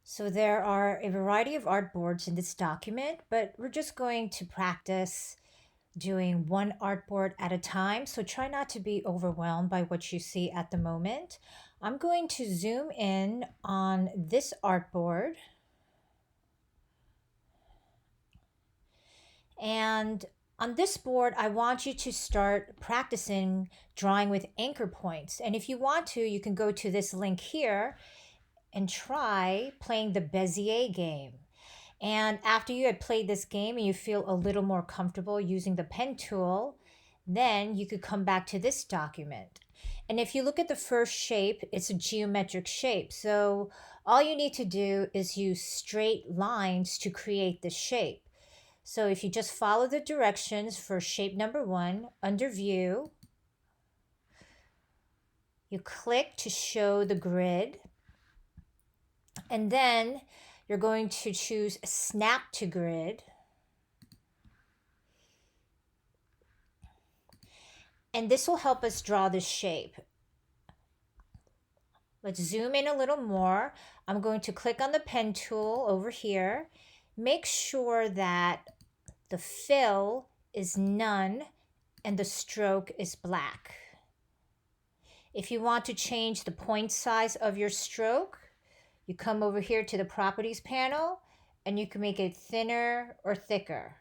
So there are a variety of artboards in this document, but we're just going to practice doing one artboard at a time. So try not to be overwhelmed by what you see at the moment. I'm going to zoom in on this artboard, and on this board, I want you to start practicing drawing with anchor points. And if you want to, you can go to this link here and try playing the Bezier game. And after you had played this game and you feel a little more comfortable using the pen tool, then you could come back to this document. And if you look at the first shape, it's a geometric shape. So all you need to do is use straight lines to create the shape. So if you just follow the directions for shape number one, under view, you click to show the grid, and then you're going to choose snap to grid. And this will help us draw the shape. Let's zoom in a little more. I'm going to click on the pen tool over here. Make sure that the fill is none and the stroke is black. If you want to change the point size of your stroke, you come over here to the properties panel and you can make it thinner or thicker.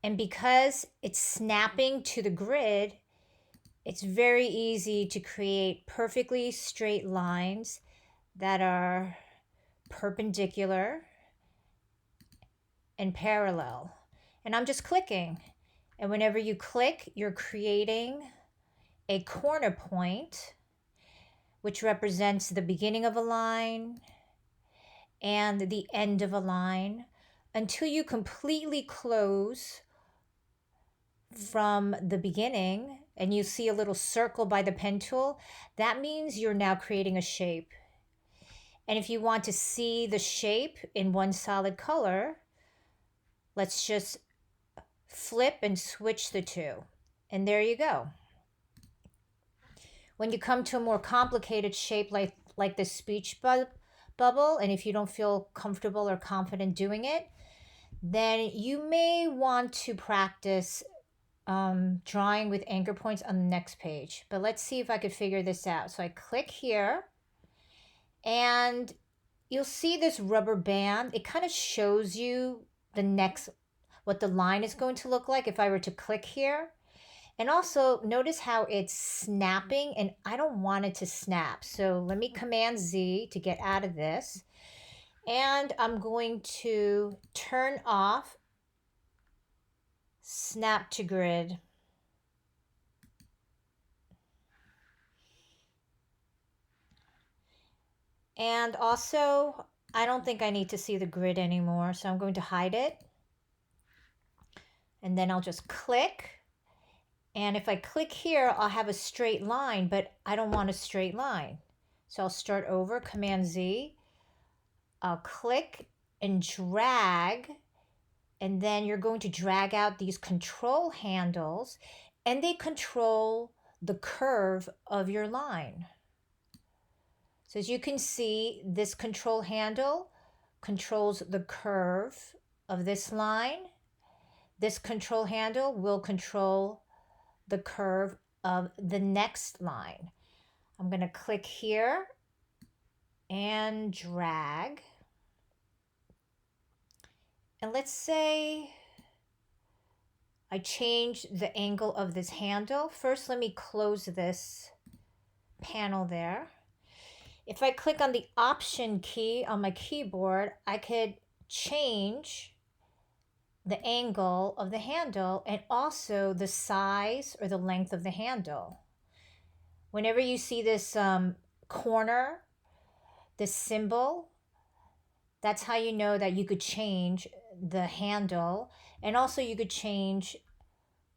And because it's snapping to the grid, it's very easy to create perfectly straight lines that are perpendicular and parallel. And I'm just clicking. And whenever you click, you're creating a corner point, which represents the beginning of a line and the end of a line, until you completely close from the beginning and you see a little circle by the pen tool. That means you're now creating a shape. And if you want to see the shape in one solid color, let's just flip and switch the two. And there you go. When you come to a more complicated shape like the speech bubble, and if you don't feel comfortable or confident doing it, then you may want to practice drawing with anchor points on the next page. But let's see if I could figure this out. So I click here, and you'll see this rubber band. It kind of shows you the next, what the line is going to look like if I were to click here. And also notice how it's snapping, and I don't want it to snap. So let me Command Z to get out of this. And I'm going to turn off snap to grid. And also, I don't think I need to see the grid anymore, so I'm going to hide it. And then I'll just click. And if I click here, I'll have a straight line, but I don't want a straight line. So I'll start over, Command Z. I'll click and drag, and then you're going to drag out these control handles, and they control the curve of your line. So as you can see, this control handle controls the curve of this line. This control handle will control the curve of the next line. I'm going to click here and drag. And let's say I change the angle of this handle. First, let me close this panel there. If I click on the Option key on my keyboard, I could change the angle of the handle and also the size or the length of the handle. Whenever you see this corner, this symbol, that's how you know that you could change the handle. And also you could change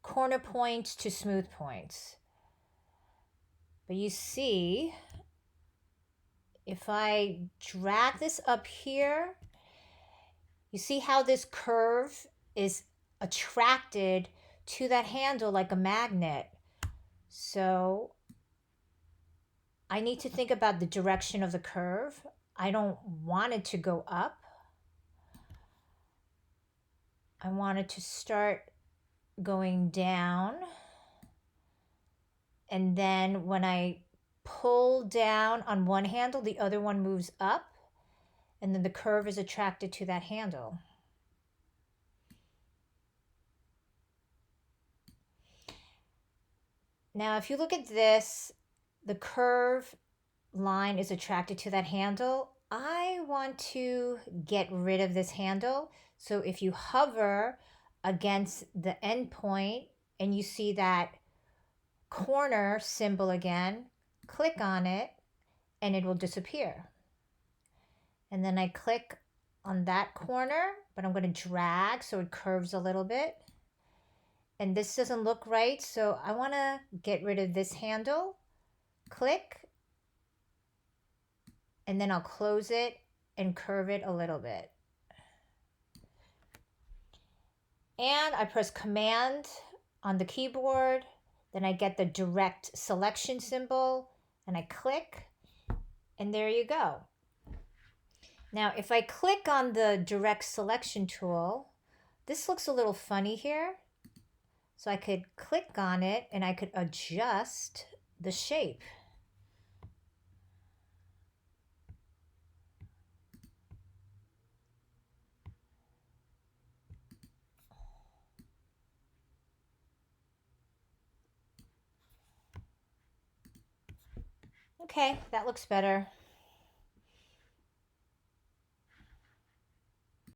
corner points to smooth points. But you see, if I drag this up here, you see how this curve is attracted to that handle like a magnet. So I need to think about the direction of the curve. I don't want it to go up. I want it to start going down. And then when I pull down on one handle, the other one moves up. And then the curve is attracted to that handle. Now, if you look at this, the curve line is attracted to that handle. I want to get rid of this handle. So if you hover against the end point and you see that corner symbol again, click on it and it will disappear. And then I click on that corner, but I'm going to drag so it curves a little bit. And this doesn't look right, so I want to get rid of this handle. Click, and then I'll close it and curve it a little bit. And I press Command on the keyboard, then I get the direct selection symbol, and I click, and there you go. Now, if I click on the direct selection tool, this looks a little funny here. So I could click on it and I could adjust the shape. Okay, that looks better.